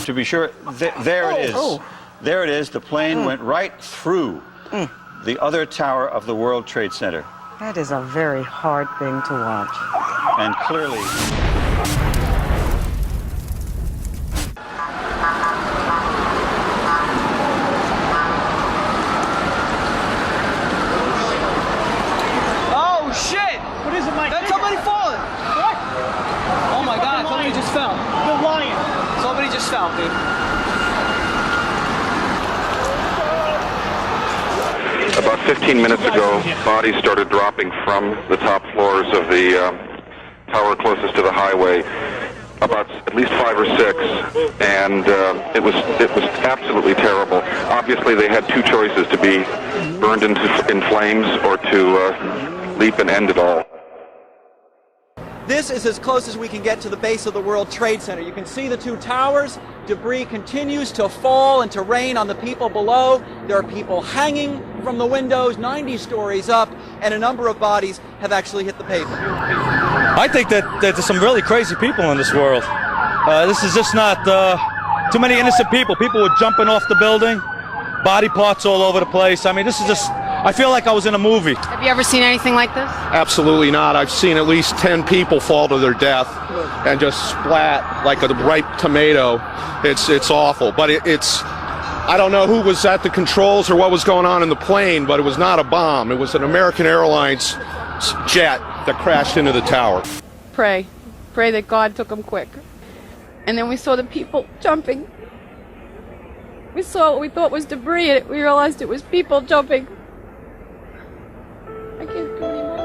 To be sure, there it is. Oh. There it is. The plane went right through the other tower of the World Trade Center. That is a very hard thing to watch. And clearly... Oh, shit! What is it, Mike? That's somebody falling! What? Oh my God, somebody just fell. The lion. Somebody just fell, dude. About 15 minutes ago, bodies started dropping from the top floors of the tower closest to the highway. About at least 5 or 6, and it was absolutely terrible. Obviously, they had two choices: to be burned in flames or to leap and end it all. This is as close as we can get to the base of the World Trade Center. You can see the two towers. Debris continues to fall and to rain on the people below. There are people hanging from the windows 90 stories up, and a number of bodies have actually hit the pavement. I think that there's some really crazy people in this world. This is just not too many innocent people. People were jumping off the building, body parts all over the place. I mean, this is just, I feel like I was in a movie. Have you ever seen anything like this? Absolutely not. I've seen at least 10 people fall to their death and just splat like a ripe tomato. It's awful, but it's I don't know who was at the controls or what was going on in the plane, but it was not a bomb. It was an American Airlines jet that crashed into the tower. Pray that God took them quick. And then we saw the people jumping. We saw what we thought was debris, and we realized it was people jumping. I can't do anymore.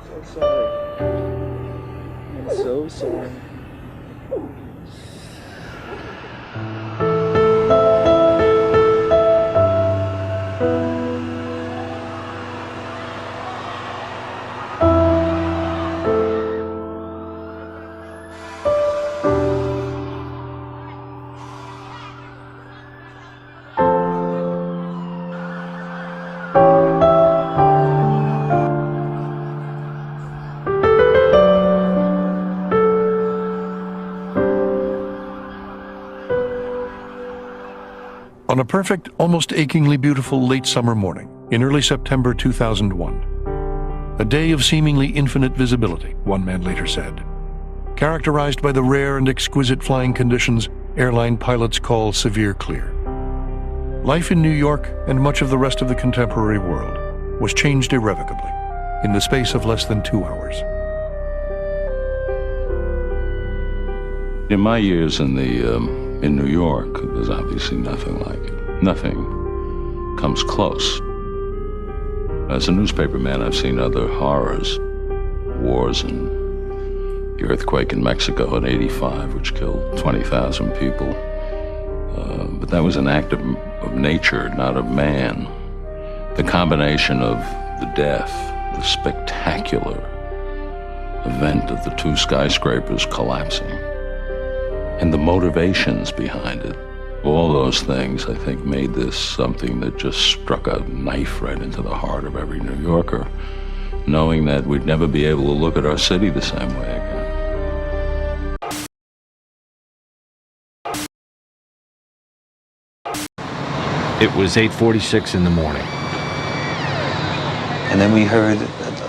So sorry. I'm so sorry. On a perfect, almost achingly beautiful late summer morning in early September 2001, a day of seemingly infinite visibility, one man later said, characterized by the rare and exquisite flying conditions airline pilots call severe clear. Life in New York and much of the rest of the contemporary world was changed irrevocably in the space of less than 2 hours. In my years in New York, there's obviously nothing like it. Nothing comes close. As a newspaper man, I've seen other horrors, wars, and the earthquake in Mexico in '85, which killed 20,000 people. But that was an act of nature, not of man. The combination of the death, the spectacular event of the two skyscrapers collapsing, and the motivations behind it, all those things, I think, made this something that just struck a knife right into the heart of every New Yorker, knowing that we'd never be able to look at our city the same way again. It was 8:46 in the morning. And then we heard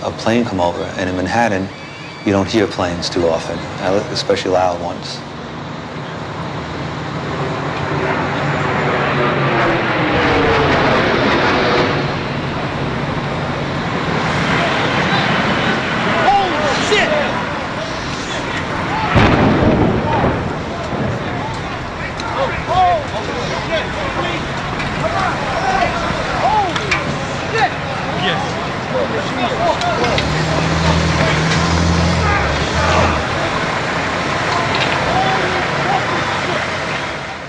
a plane come over, and in Manhattan, you don't hear planes too often, especially loud ones.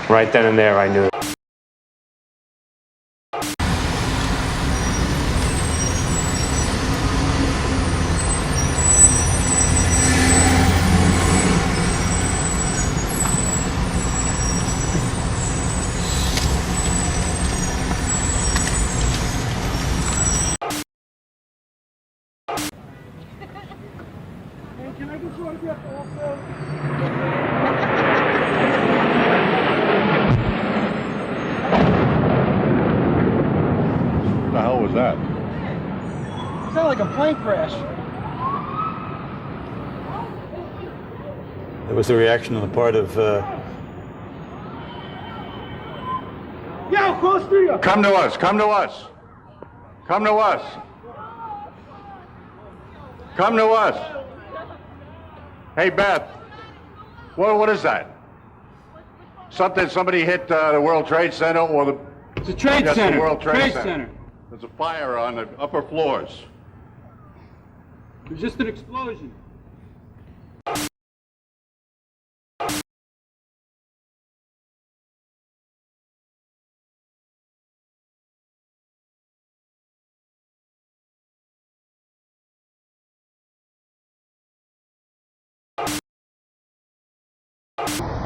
Right then and there, I knew. What the hell was that? It sounded like a plane crash. There was a reaction on the part of... Yeah, close to you. Come to us, come to us. Come to us. Come to us. Hey, Beth, what is that? Somebody hit the World Trade Center or the... It's a trade center. The World Trade Center. There's a fire on the upper floors. There's just an explosion.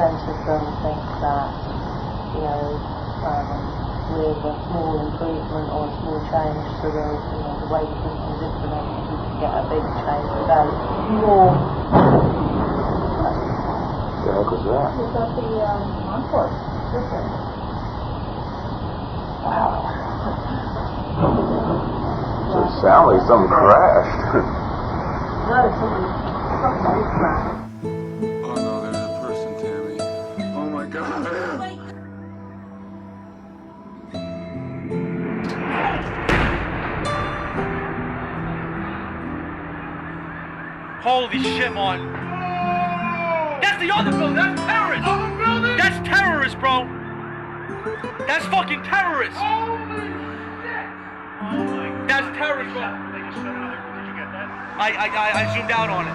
Centrism thinks that, with a small improvement or a small change to the way the system is implemented, you can get a big change without more. The heck was that? Is that the Encore? Wow. It sounded like something crashed. No, something crashed. Oh no, there's a person, Tammy. Oh my God. Holy shit, Martin. That's the other building. That's terrorists. Other building? That's terrorists, bro. That's fucking terrorists. Holy shit. Oh my God. That's terrorists, bro. Did you get that? I zoomed out on it.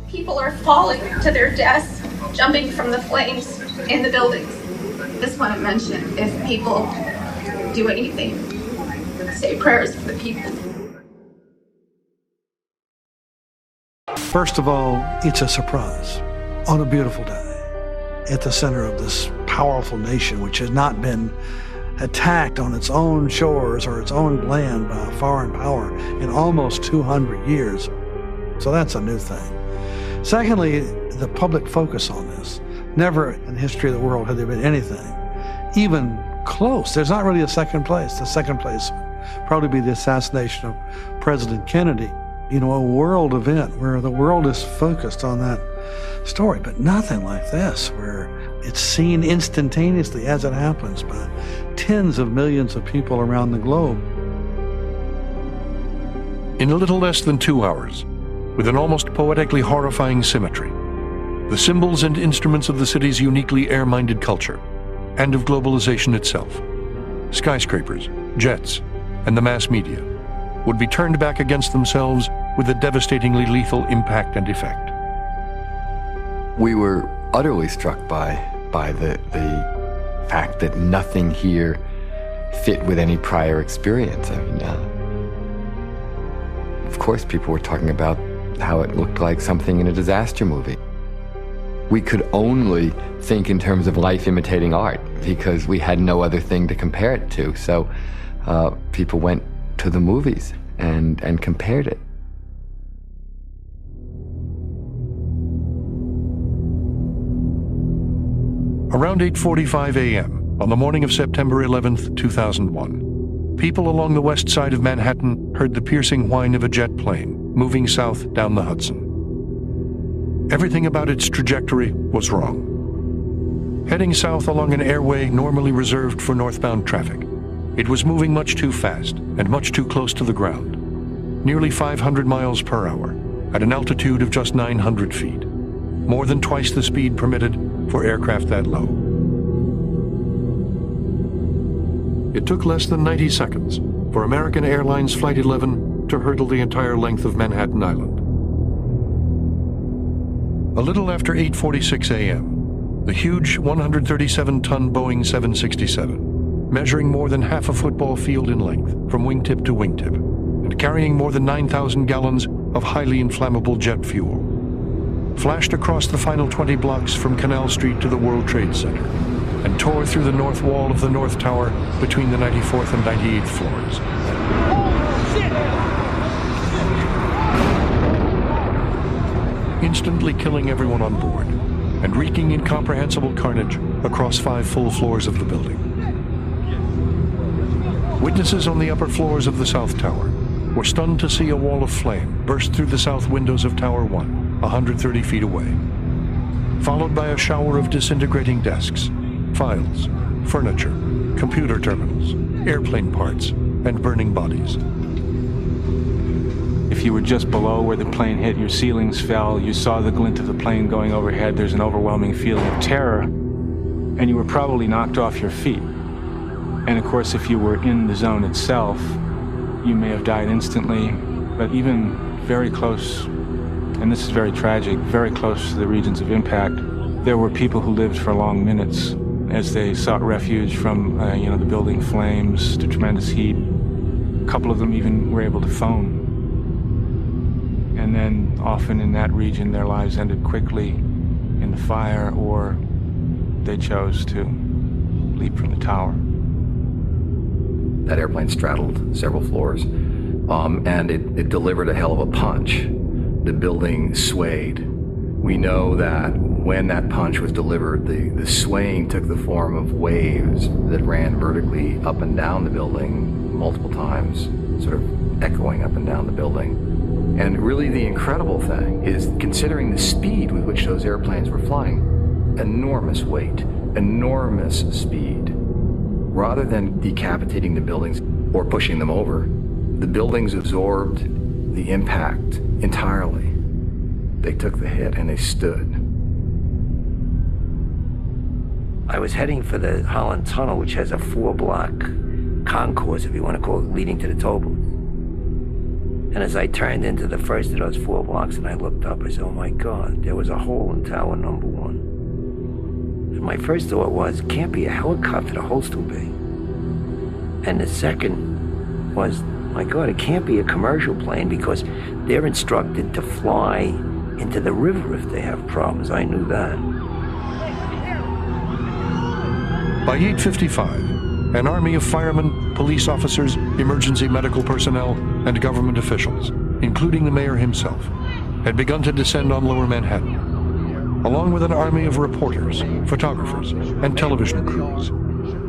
People are falling to their deaths, jumping from the flames in the buildings. Just want to mention, if people do anything, say prayers for the people. First of all, it's a surprise on a beautiful day at the center of this powerful nation, which has not been attacked on its own shores or its own land by a foreign power in almost 200 years. So that's a new thing. Secondly, the public focus on this. Never in the history of the world had there been anything even close. There's not really a second place. The second place would probably be the assassination of President Kennedy. A world event where the world is focused on that story, but nothing like this, where it's seen instantaneously as it happens by tens of millions of people around the globe. In a little less than 2 hours, with an almost poetically horrifying symmetry, the symbols and instruments of the city's uniquely air-minded culture, and of globalization itself, skyscrapers, jets, and the mass media, would be turned back against themselves with a devastatingly lethal impact and effect. We were utterly struck by by the fact that nothing here fit with any prior experience. I mean, of course, people were talking about how it looked like something in a disaster movie. We could only think in terms of life imitating art because we had no other thing to compare it to. So people went to the movies and compared it. Around 8:45 a.m. on the morning of September 11th, 2001, people along the west side of Manhattan heard the piercing whine of a jet plane moving south down the Hudson. Everything about its trajectory was wrong. Heading south along an airway normally reserved for northbound traffic, it was moving much too fast and much too close to the ground, nearly 500 miles per hour at an altitude of just 900 feet, more than twice the speed permitted for aircraft that low. It took less than 90 seconds for American Airlines Flight 11 to hurtle the entire length of Manhattan Island. A little after 8:46 a.m., the huge 137-ton Boeing 767, measuring more than half a football field in length from wingtip to wingtip, and carrying more than 9,000 gallons of highly inflammable jet fuel, flashed across the final 20 blocks from Canal Street to the World Trade Center, and tore through the north wall of the North Tower between the 94th and 98th floors. Instantly killing everyone on board and wreaking incomprehensible carnage across 5 full floors of the building. Witnesses on the upper floors of the South Tower were stunned to see a wall of flame burst through the south windows of Tower 1, 130 feet away, followed by a shower of disintegrating desks, files, furniture, computer terminals, airplane parts, and burning bodies. If you were just below where the plane hit, your ceilings fell, you saw the glint of the plane going overhead, there's an overwhelming feeling of terror, and you were probably knocked off your feet. And of course, if you were in the zone itself, you may have died instantly, but even very close, and this is very tragic, very close to the regions of impact, there were people who lived for long minutes as they sought refuge from the building flames, the tremendous heat. A couple of them even were able to phone. And then often in that region, their lives ended quickly in the fire, or they chose to leap from the tower. That airplane straddled several floors, and it delivered a hell of a punch. The building swayed. We know that when that punch was delivered, the swaying took the form of waves that ran vertically up and down the building multiple times, sort of echoing up and down the building. And really the incredible thing is, considering the speed with which those airplanes were flying, enormous weight, enormous speed. Rather than decapitating the buildings or pushing them over, the buildings absorbed the impact entirely. They took the hit and they stood. I was heading for the Holland Tunnel, which has a 4-block concourse, if you want to call it, leading to the toll booth. And as I turned into the first of those 4 blocks and I looked up, I said, oh my God, there was a hole in tower number 1. And my first thought was, it can't be a helicopter, the hole's too big. And the second was, my God, it can't be a commercial plane because they're instructed to fly into the river if they have problems. I knew that. By 8:55, an army of firemen, police officers, emergency medical personnel, and government officials, including the mayor himself, had begun to descend on Lower Manhattan, along with an army of reporters, photographers, and television crews,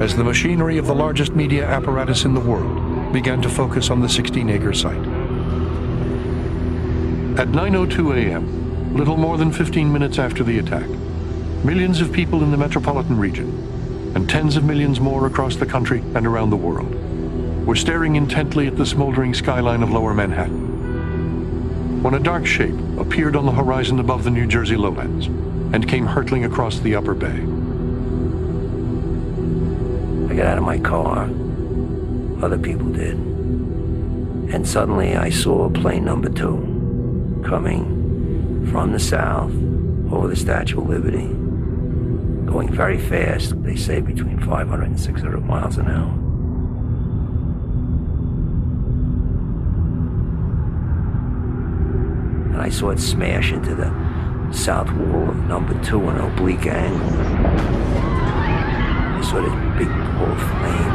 as the machinery of the largest media apparatus in the world began to focus on the 16-acre site. At 9:02 a.m., little more than 15 minutes after the attack, millions of people in the metropolitan region, and tens of millions more across the country and around the world, were staring intently at the smoldering skyline of Lower Manhattan, when a dark shape appeared on the horizon above the New Jersey lowlands and came hurtling across the upper bay. I got out of my car. Other people did. And suddenly I saw plane number 2 coming from the south over the Statue of Liberty. going very fast. They say between 500 and 600 miles an hour. And I saw it smash into the south wall of number 2 on an oblique angle. I saw this big ball of flame,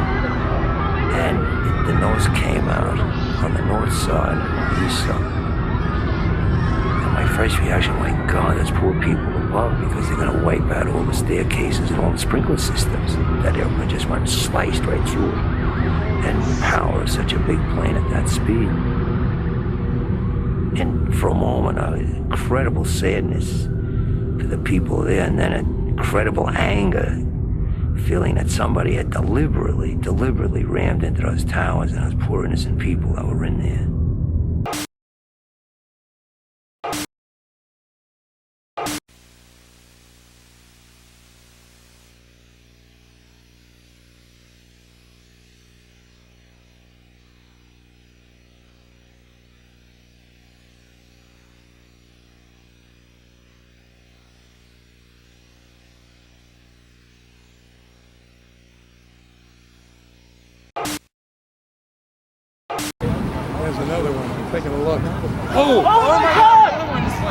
and the nose came out on the north side and on the east side. And my first reaction, my God, there's poor people above, because they're going to wipe out all the staircases and all the sprinkler systems. That airplane just went sliced right through it. And power of such a big plane at that speed. And for a moment, incredible sadness for the people there, and then an incredible anger, feeling that somebody had deliberately rammed into those towers and those poor innocent people that were in there. There's another one. I'm taking a look. Oh! Oh my God!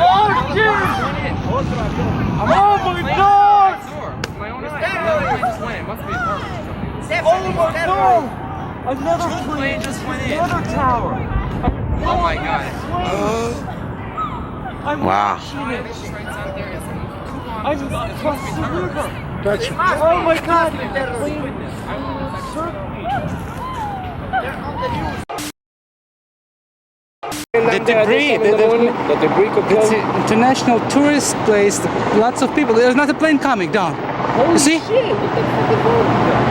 Oh shit! Oh my God! My own eye. Just went. It must be a part. Oh my God! Another plane just went in. Another tower. Oh my God! Wow. I'm across the river. Gotcha. Oh my God! That plane circled me. The debris, the debris could go. It's an international tourist place. Lots of people. There's not a plane coming down. Holy you see? Shit. What the fuck is wrong with that?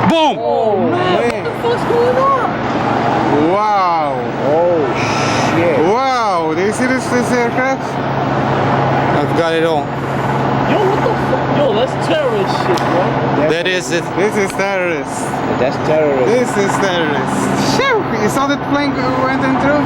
Boom! Oh man! What the fuck's going on? Wow. Oh shit! Wow. Do you see this aircraft? I've got it all. Yo, what the fuck? Yo, that's terrorist shit, bro. That is it. This is terrorist. That's terrorist. This is terrorist. Shoo! You saw that plane went in through?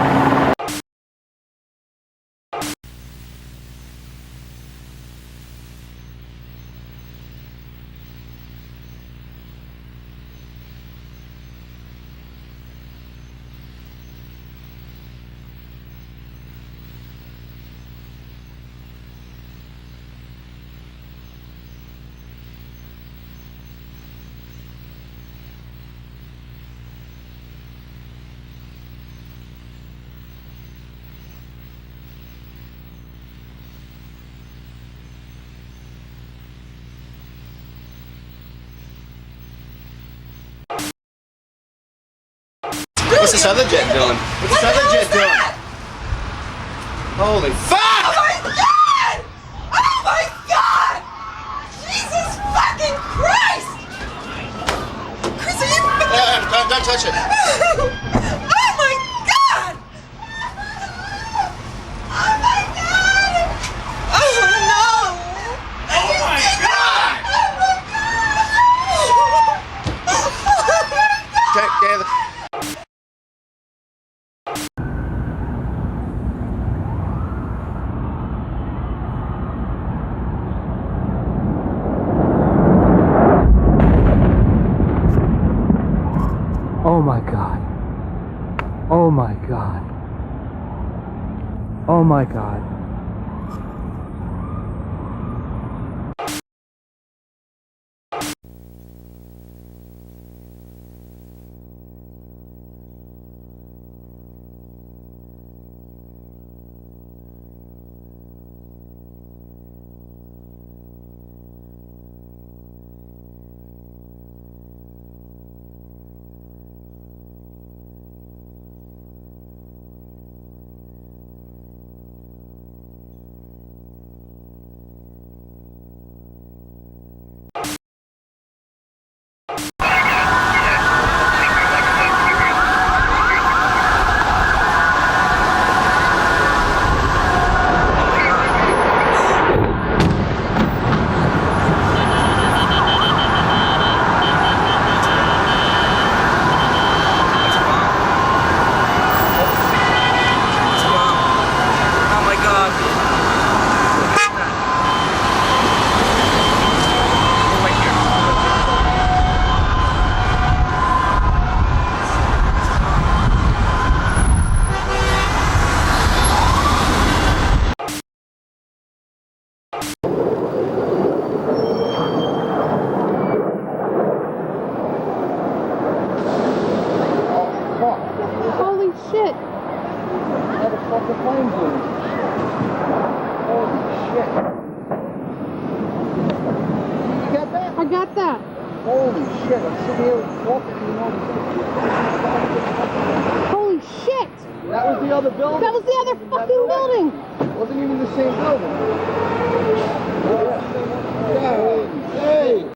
What's this other jet doing? What's this other jet doing? Holy fuck! Oh my God! Oh my God! Jesus fucking Christ! Chris, are you... Don't touch it. Oh my God! Oh my God! Oh no! Oh my God! Oh my God! Oh my God. Oh my God. Oh my God. Holy shit! How the fuck the plane doing? Holy shit. You got that? I got that. Holy shit, I'm sitting here talking to you know. Holy shit! That was the other building? That was the other fucking building! It wasn't even the same building. Hey!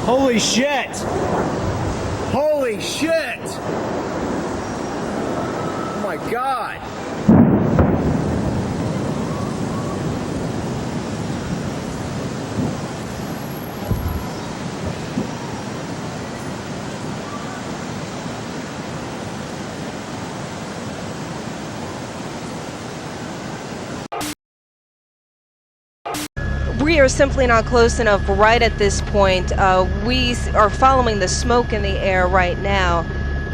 Holy shit! Holy shit! Oh my god! We are simply not close enough right at this point. We are following the smoke in the air right now.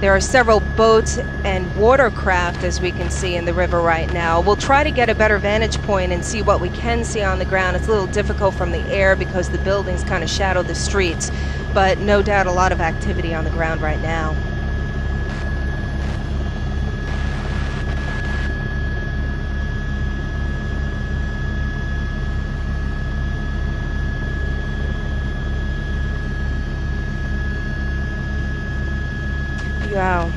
There are several boats and watercraft, as we can see, in the river right now. We'll try to get a better vantage point and see what we can see on the ground. It's a little difficult from the air because the buildings kind of shadow the streets, but no doubt a lot of activity on the ground right now. Wow.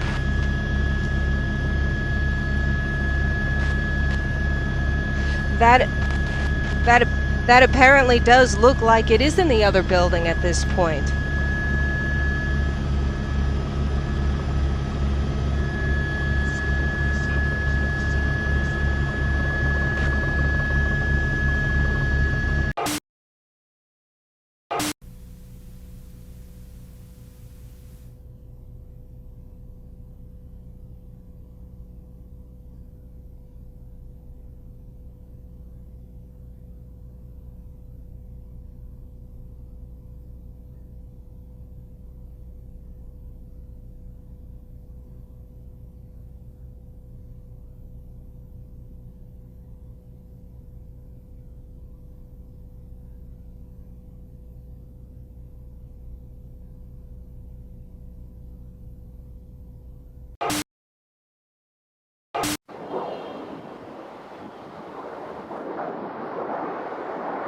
That apparently does look like it is in the other building at this point.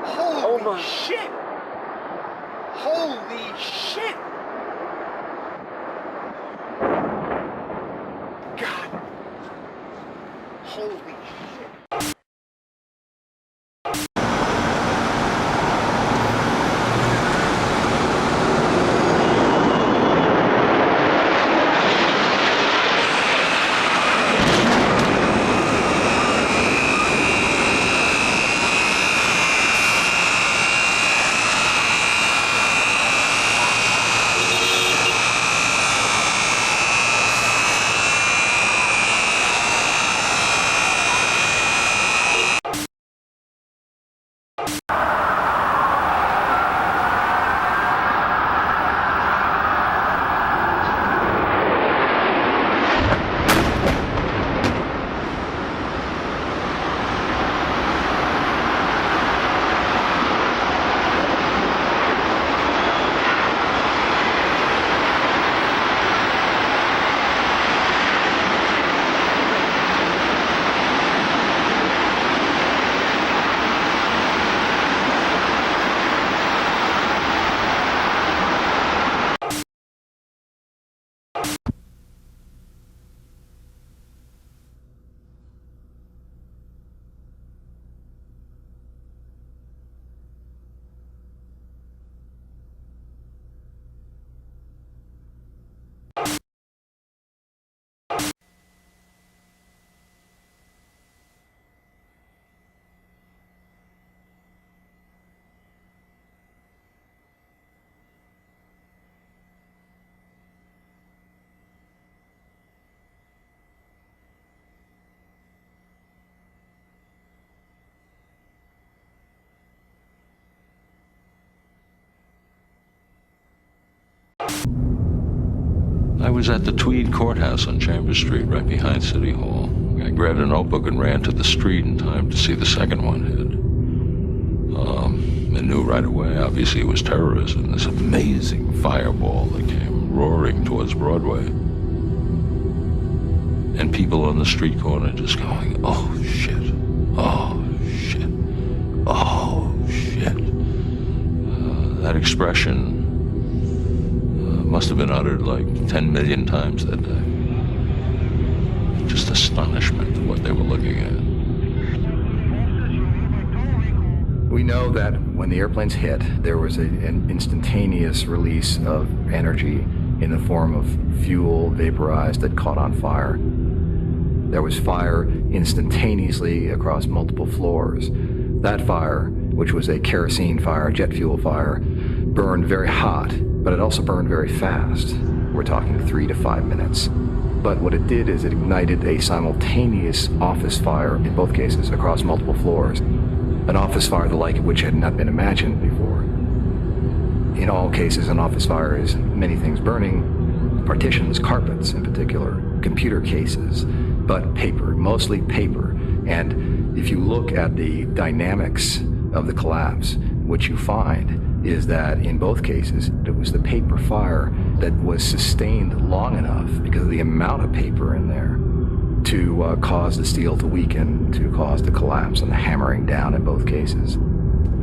Holy shit! Holy shit! God! Holy shit! I was at the Tweed Courthouse on Chambers Street, right behind City Hall. I grabbed a notebook and ran to the street in time to see the second one hit. I knew right away, obviously it was terrorism, this amazing fireball that came roaring towards Broadway. And people on the street corner just going, oh shit, oh shit, oh shit. That expression must have been uttered like 10 million times that day. Just astonishment at what they were looking at. We know that when the airplanes hit, there was an instantaneous release of energy in the form of fuel vaporized that caught on fire. There was fire instantaneously across multiple floors. That fire, which was a kerosene fire, jet fuel fire, burned very hot, but it also burned very fast. We're talking 3 to 5 minutes. But what it did is it ignited a simultaneous office fire, in both cases, across multiple floors. An office fire the like of which had not been imagined before. In all cases, an office fire is many things burning, partitions, carpets in particular, computer cases, but paper, mostly paper. And if you look at the dynamics of the collapse, what you find is that in both cases, it was the paper fire that was sustained long enough because of the amount of paper in there to cause the steel to weaken, to cause the collapse and the hammering down in both cases. I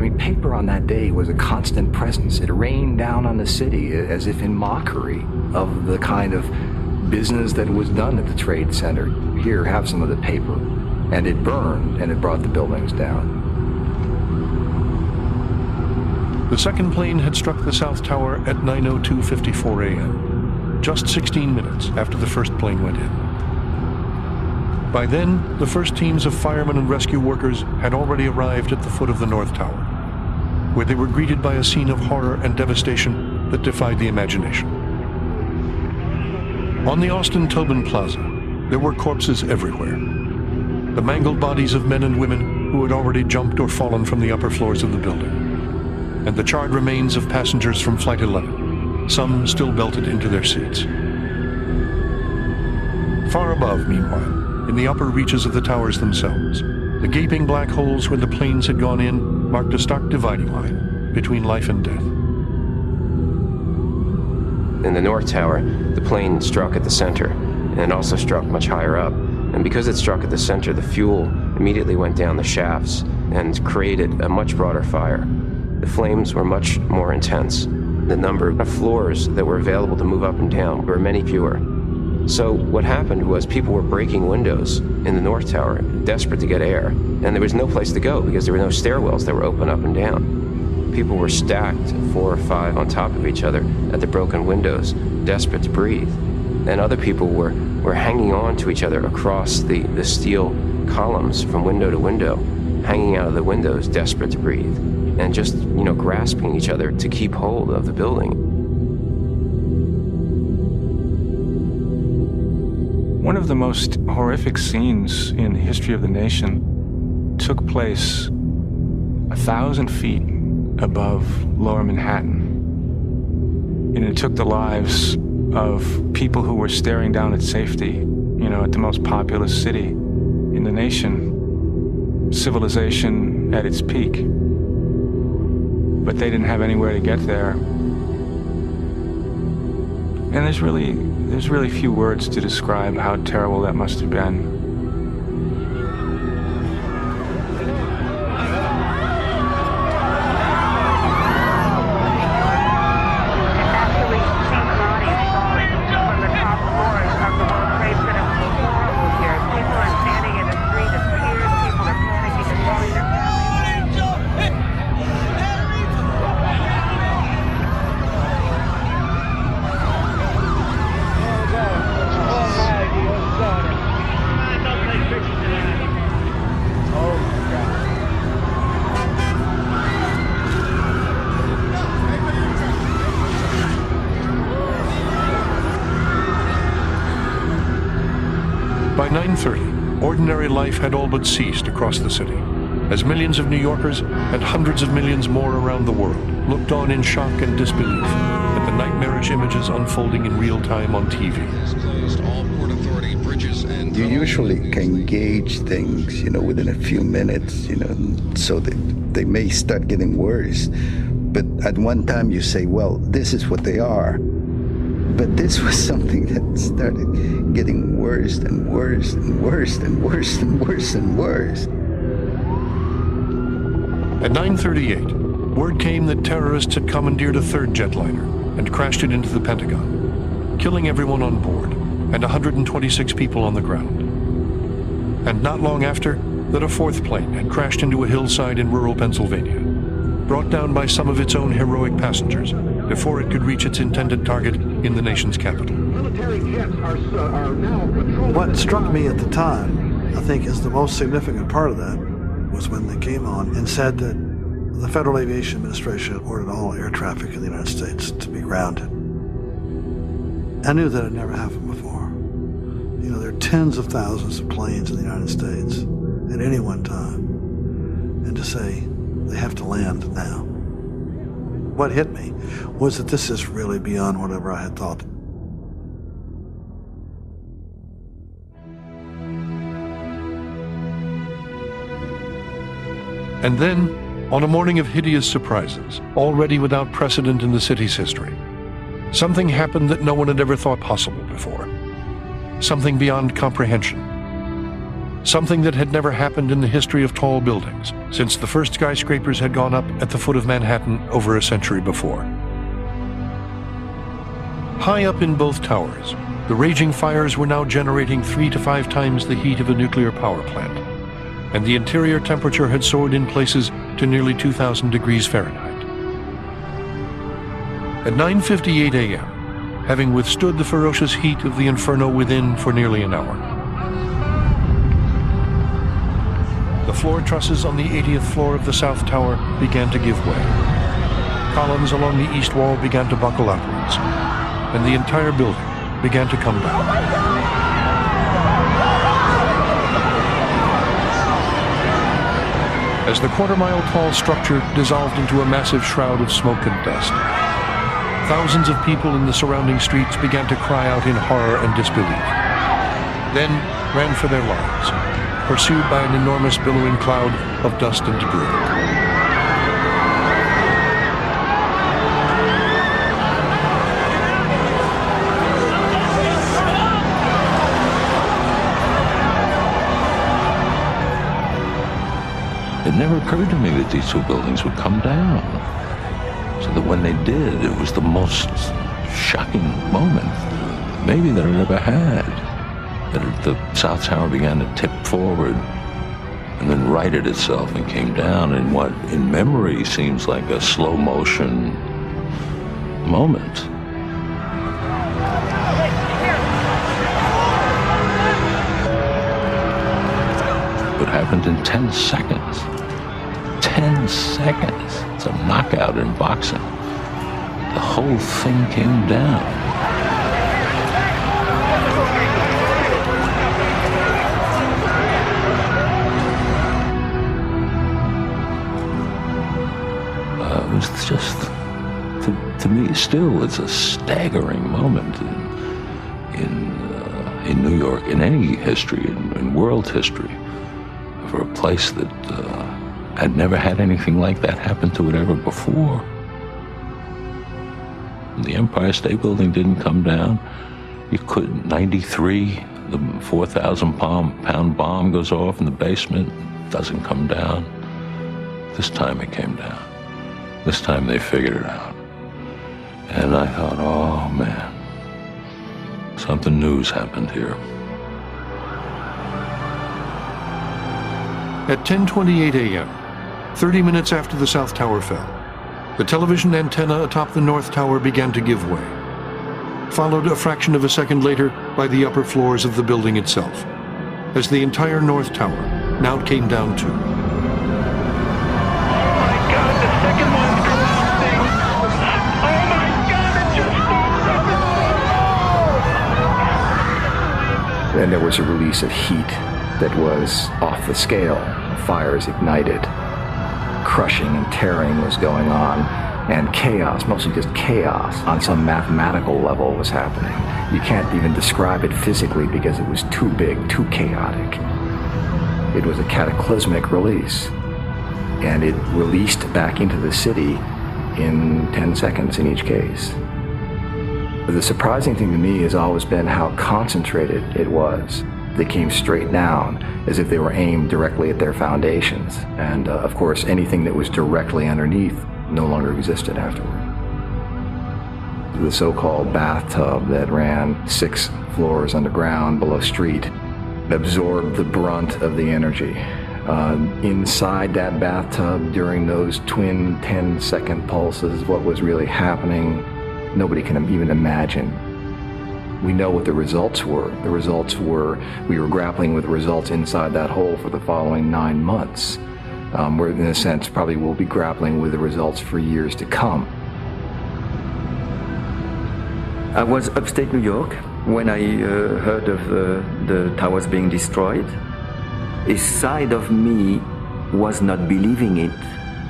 mean, paper on that day was a constant presence. It rained down on the city as if in mockery of the kind of business that was done at the Trade Center. Here, have some of the paper. And it burned, and it brought the buildings down. The second plane had struck the South Tower at 9:02:54 a.m., just 16 minutes after the first plane went in. By then, the first teams of firemen and rescue workers had already arrived at the foot of the North Tower, where they were greeted by a scene of horror and devastation that defied the imagination. On the Austin Tobin Plaza, there were corpses everywhere. The mangled bodies of men and women who had already jumped or fallen from the upper floors of the building, and the charred remains of passengers from Flight 11, some still belted into their seats. Far above, meanwhile, in the upper reaches of the towers themselves, the gaping black holes where the planes had gone in marked a stark dividing line between life and death. In the North Tower, the plane struck at the center, and it also struck much higher up. And because it struck at the center, the fuel immediately went down the shafts and created a much broader fire. The flames were much more intense. The number of floors that were available to move up and down were many fewer. So what happened was people were breaking windows in the North Tower, desperate to get air, and there was no place to go because there were no stairwells that were open up and down. People were stacked 4 or 5 on top of each other at the broken windows, desperate to breathe. And other people were hanging on to each other across the steel columns from window to window, hanging out of the windows, desperate to breathe, and just, grasping each other to keep hold of the building. One of the most horrific scenes in the history of the nation took place 1,000 feet above Lower Manhattan. And it took the lives of people who were staring down at safety, at the most populous city in the nation, civilization at its peak. But they didn't have anywhere to get there. And there's really few words to describe how terrible that must have been. By 9:30, ordinary life had all but ceased across the city, as millions of New Yorkers and hundreds of millions more around the world looked on in shock and disbelief at the the nightmarish images unfolding in real time on TV. You usually can gauge things, within a few minutes, so that they may start getting worse. But at one time you say, well, this is what they are. But this was something that started getting worse and worse and worse and worse and worse and worse. At 9:38, word came that terrorists had commandeered a third jetliner and crashed it into the Pentagon, killing everyone on board and 126 people on the ground. And not long after, that a fourth plane had crashed into a hillside in rural Pennsylvania, brought down by some of its own heroic passengers before it could reach its intended target in the nation's capital. What struck me at the time, I think, is the most significant part of that, was when they came on and said that the Federal Aviation Administration ordered all air traffic in the United States to be grounded. I knew that had never happened before. There are tens of thousands of planes in the United States at any one time. And to say they have to land now. What hit me was that this is really beyond whatever I had thought. And then, on a morning of hideous surprises, already without precedent in the city's history, something happened that no one had ever thought possible before. Something beyond comprehension. Something that had never happened in the history of tall buildings, since the first skyscrapers had gone up at the foot of Manhattan over a century before. High up in both towers, the raging fires were now generating 3 to 5 times the heat of a nuclear power plant, and the interior temperature had soared in places to nearly 2,000 degrees Fahrenheit. At 9:58 a.m., having withstood the ferocious heat of the inferno within for nearly an hour, the floor trusses on the 80th floor of the South Tower began to give way. Columns along the east wall began to buckle outwards, and the entire building began to come down. As the quarter-mile-tall structure dissolved into a massive shroud of smoke and dust, thousands of people in the surrounding streets began to cry out in horror and disbelief, then ran for their lives, pursued by an enormous billowing cloud of dust and debris. It never occurred to me that these two buildings would come down. So that when they did, it was the most shocking moment, maybe that I'd ever had. That the South Tower began to tip forward and then righted itself and came down in what, in memory, seems like a slow motion moment. What happened in 10 seconds. 10 seconds. It's a knockout in boxing. The whole thing came down. It was just, to me, still, it's a staggering moment in New York, in any history, in world history, for a place that had never had anything like that happen to it ever before. The Empire State Building didn't come down. You couldn't. 93, the 4,000-pound bomb goes off in the basement, doesn't come down. This time it came down. This time they figured it out. And I thought, oh man, something new's happened here. At 10:28 a.m., 30 minutes after the South Tower fell, the television antenna atop the North Tower began to give way, followed a fraction of a second later by the upper floors of the building itself, as the entire North Tower now came down too. And there was a release of heat that was off the scale. Fires ignited. Crushing and tearing was going on. and chaos, mostly just chaos on some mathematical level was happening. You can't even describe it physically because it was too big, too chaotic. It was a cataclysmic release, and it released back into the city in 10 seconds in each case. But the surprising thing to me has always been how concentrated it was. They came straight down as if they were aimed directly at their foundations. And of course, anything that was directly underneath no longer existed afterward. The so-called bathtub that ran 6 floors underground below street absorbed the brunt of the energy. Inside that bathtub during those twin 10-second pulses, what was really happening, nobody can even imagine. We know what the results were. The results were, we were grappling with results inside that hole for the following 9 months. We're, in a sense, probably will be grappling with the results for years to come. I was upstate New York when I heard of the towers being destroyed. A side of me was not believing it.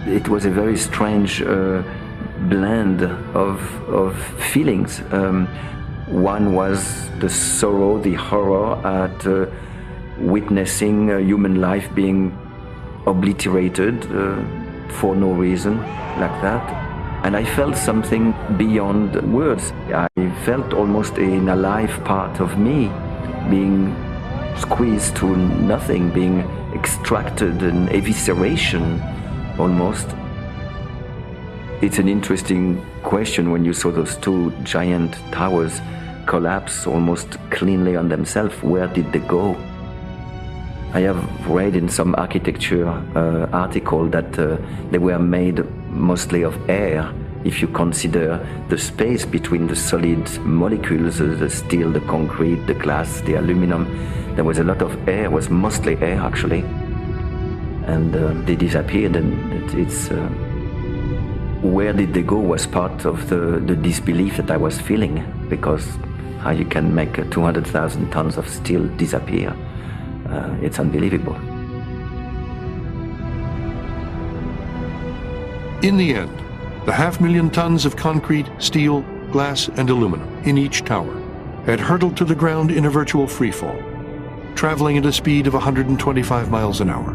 It was a very strange blend of feelings. One was the sorrow, the horror at witnessing human life being obliterated for no reason like that. And I felt something beyond words. I felt almost an alive part of me being squeezed to nothing, being extracted, an evisceration almost. It's an interesting question when you saw those 2 giant towers collapse almost cleanly on themselves. Where did they go? I have read in some architecture article that they were made mostly of air. If you consider the space between the solid molecules, the steel, the concrete, the glass, the aluminum, there was a lot of air, it was mostly air actually. And they disappeared, and it's where did they go was part of the disbelief that I was feeling, because how you can make 200,000 tons of steel disappear, it's unbelievable. In the end, the 500,000 tons of concrete, steel, glass, and aluminum in each tower had hurtled to the ground in a virtual freefall, traveling at a speed of 125 miles an hour.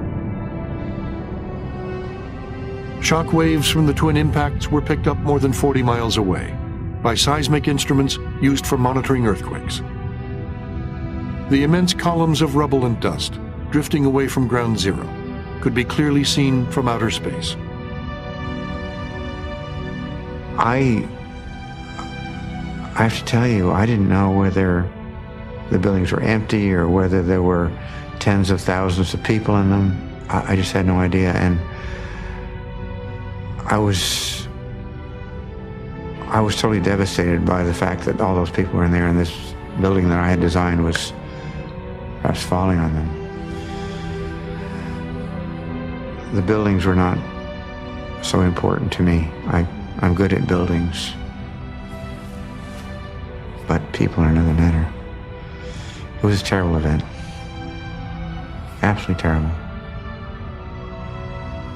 Shock waves from the twin impacts were picked up more than 40 miles away by seismic instruments used for monitoring earthquakes. The immense columns of rubble and dust drifting away from ground zero could be clearly seen from outer space. I have to tell you, I didn't know whether the buildings were empty or whether there were tens of thousands of people in them. I just had no idea, and I was totally devastated by the fact that all those people were in there and this building that I had designed was perhaps falling on them. The buildings were not so important to me. I'm good at buildings, but people are another matter. It was a terrible event. Absolutely terrible.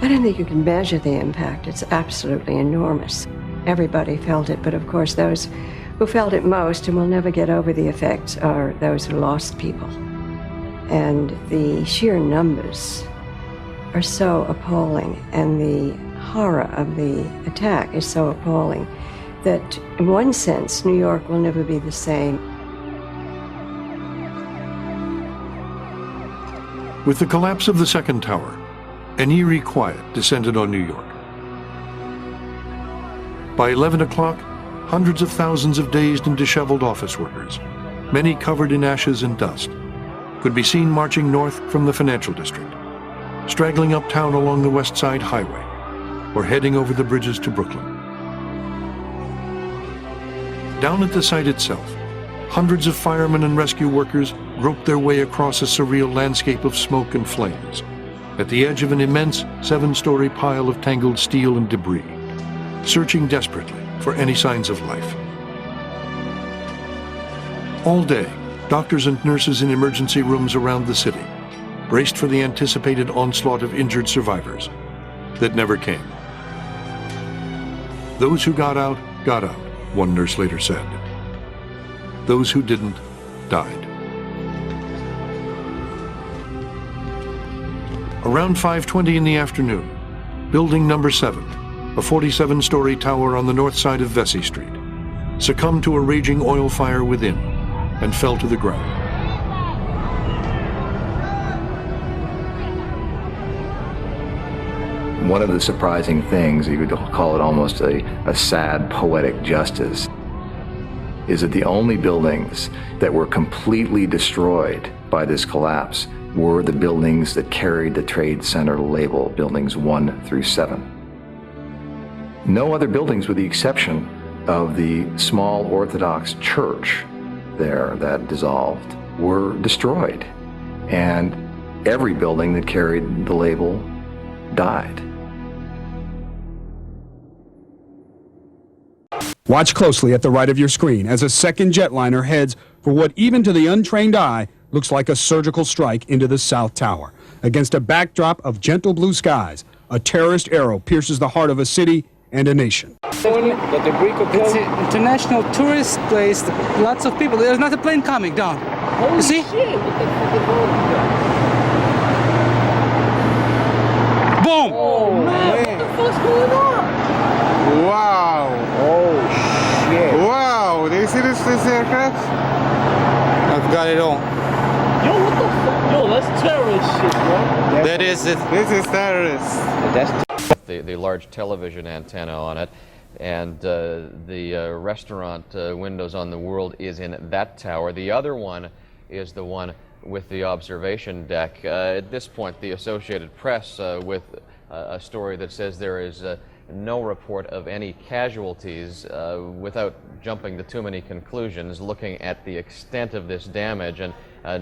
I don't think you can measure the impact. It's absolutely enormous. Everybody felt it, but of course those who felt it most and will never get over the effects are those who lost people. And the sheer numbers are so appalling, and the horror of the attack is so appalling that in one sense, New York will never be the same. With the collapse of the second tower, an eerie quiet descended on New York. By 11 o'clock, hundreds of thousands of dazed and disheveled office workers, many covered in ashes and dust, could be seen marching north from the financial district, straggling uptown along the West Side Highway, or heading over the bridges to Brooklyn. Down at the site itself, hundreds of firemen and rescue workers groped their way across a surreal landscape of smoke and flames, at the edge of an immense 7-story pile of tangled steel and debris, searching desperately for any signs of life. All day, doctors and nurses in emergency rooms around the city braced for the anticipated onslaught of injured survivors that never came. Those who got out, one nurse later said. Those who didn't, died. Around 5:20 in the afternoon, building number 7, a 47-story tower on the north side of Vesey Street, succumbed to a raging oil fire within and fell to the ground. One of the surprising things, you could call it almost a sad poetic justice, is that the only buildings that were completely destroyed by this collapse were the buildings that carried the Trade Center label, buildings 1 through 7. No other buildings, with the exception of the small Orthodox church there that dissolved, were destroyed. And every building that carried the label died. Watch closely at the right of your screen as a second jetliner heads for what even to the untrained eye looks like a surgical strike into the South Tower. Against a backdrop of gentle blue skies, a terrorist arrow pierces the heart of a city and a nation. It's an international tourist place. Lots of people. There's not a plane coming down. Holy you see? Shit. Boom! Oh man, what the fuck's going on? Wow. Oh shit. Wow. Do you see this aircraft? I've got it all. Yo, what the fuck? Yo, that's terrorist shit, bro. That is it. This is terrorist. That's the large television antenna on it, and the restaurant windows on the world is in that tower. The other one is the one with the observation deck. At this point, the Associated Press with a story that says there is no report of any casualties, without jumping to too many conclusions, looking at the extent of this damage and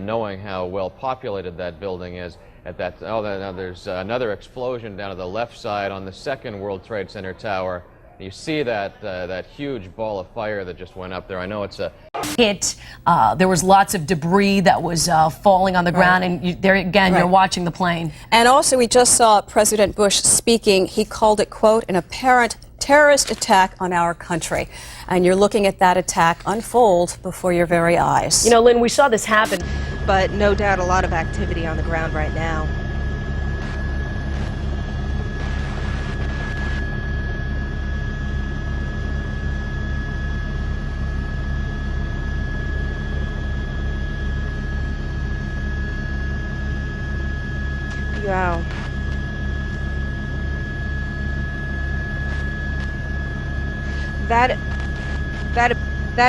knowing how well populated that building is. At that, now there's another explosion down to the left side on the second World Trade Center tower. You see that huge ball of fire that just went up there. I know it's a hit. There was lots of debris that was falling on the ground, and there again, you're watching the plane. And also, we just saw President Bush speaking. He called it, quote, an apparent terrorist attack on our country. And you're looking at that attack unfold before your very eyes. You know, Lynn, we saw this happen. But no doubt a lot of activity on the ground right now. Wow. That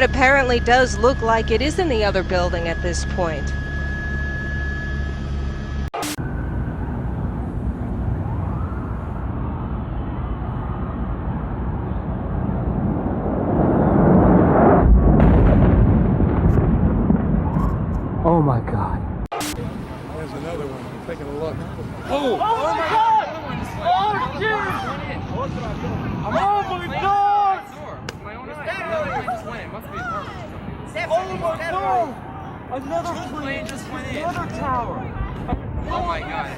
apparently does look like it is in the other building at this point. Oh my God. There's another one. I'm taking a look. Oh my God! Oh shit! Oh my God! My own eye. Just went. It must be a apartment or something. Oh my God! Another plane just went in. Another tower. Oh my God.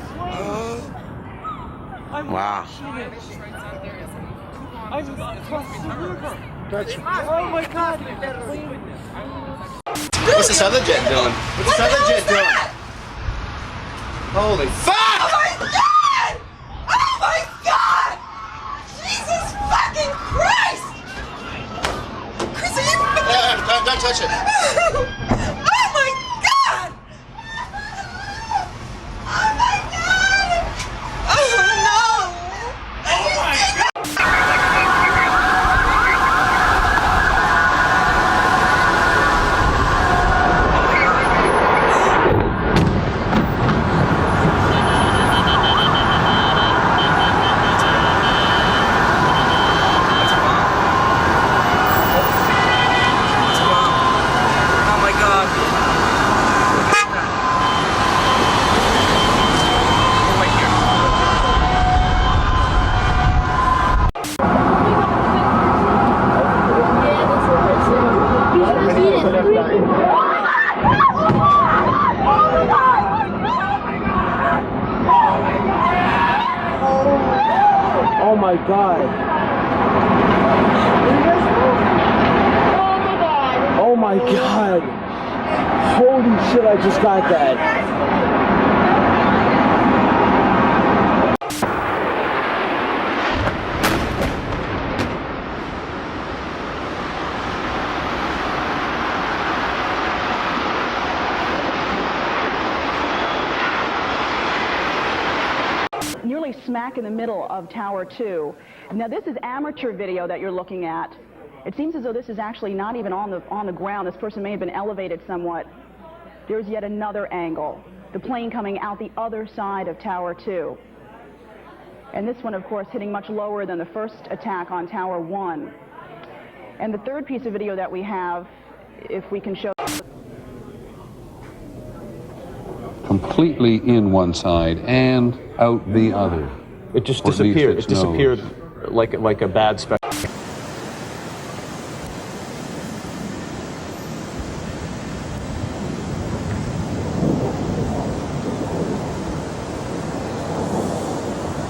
Wow. I'm across the river. Oh my God! What's this other jet doing? What's this other jet doing? Holy fuck! Oh my God! Oh my God! Jesus fucking Christ! Chris, are you... Don't touch it. Oh my God! Oh my God! Oh no! Oh my God! Oh my God. Oh my God. Holy shit, I just got that. Nearly smack in the middle of Tower 2. Now this is amateur video that you're looking at. It seems as though this is actually not even on the ground. This person may have been elevated somewhat. There's yet another angle. The plane coming out the other side of Tower 2. And this one, of course, hitting much lower than the first attack on Tower 1. And the third piece of video that we have, if we can show... Completely in one side and out the other. It just disappeared. It disappeared like a bad spectacle.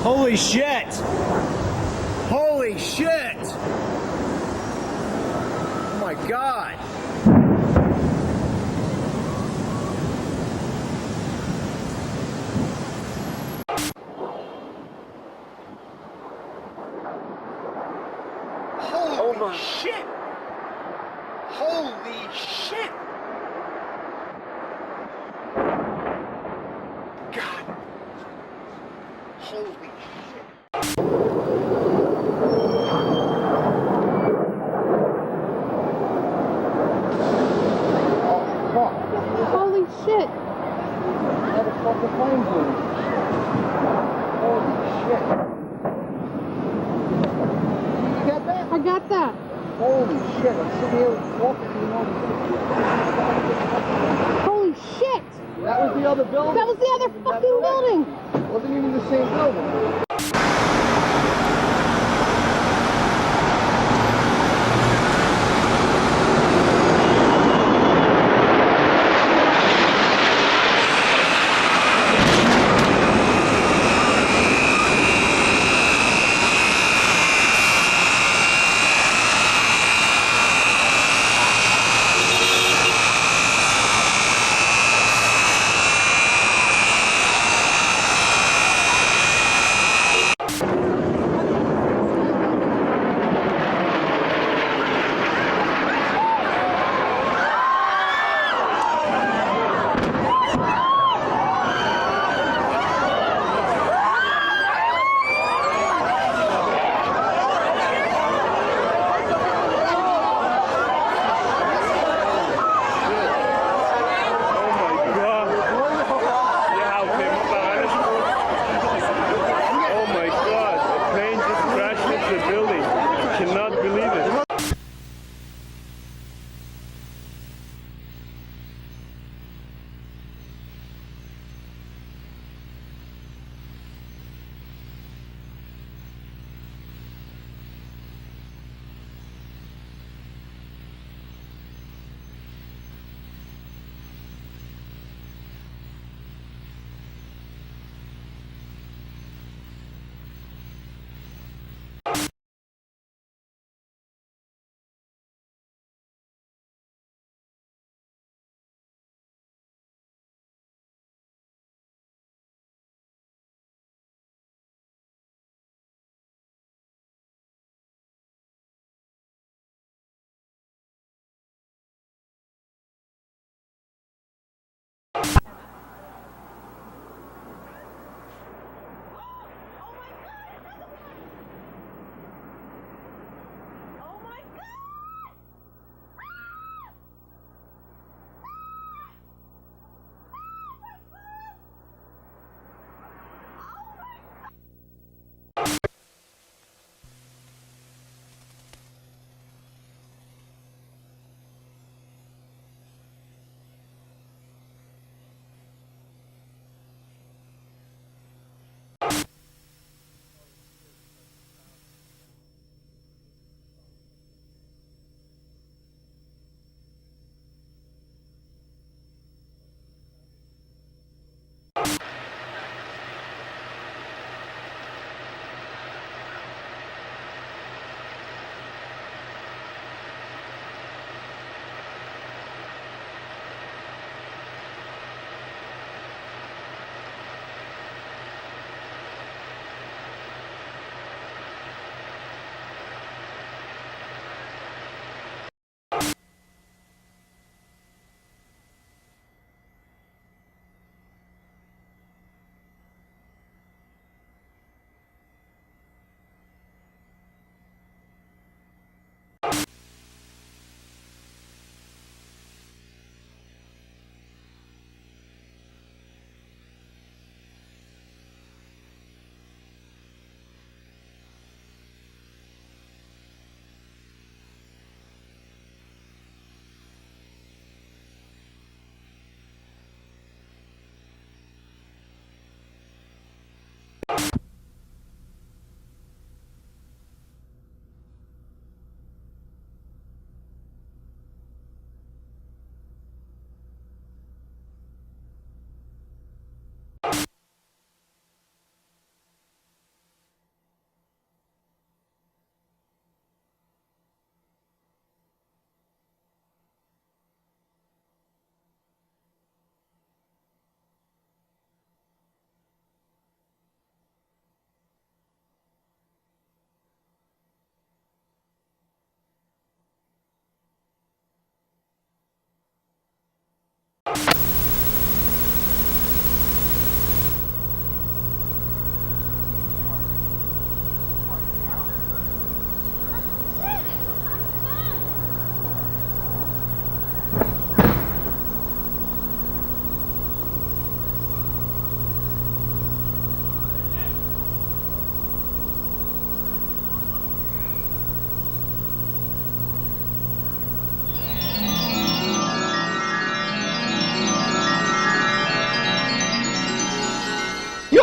Holy shit! Holy shit! Oh my God! Holy shit! Holy shit! God! Holy Holy shit! How the fuck the plane doing? Holy shit! You got that? I got that. Holy shit! I'm sitting here walking to the Holy shit! That was the other building? That was the other fucking building! Wasn't even the same building.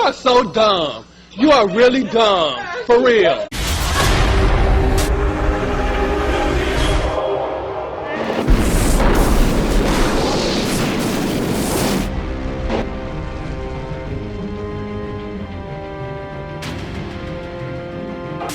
are so dumb. You are really dumb. For real.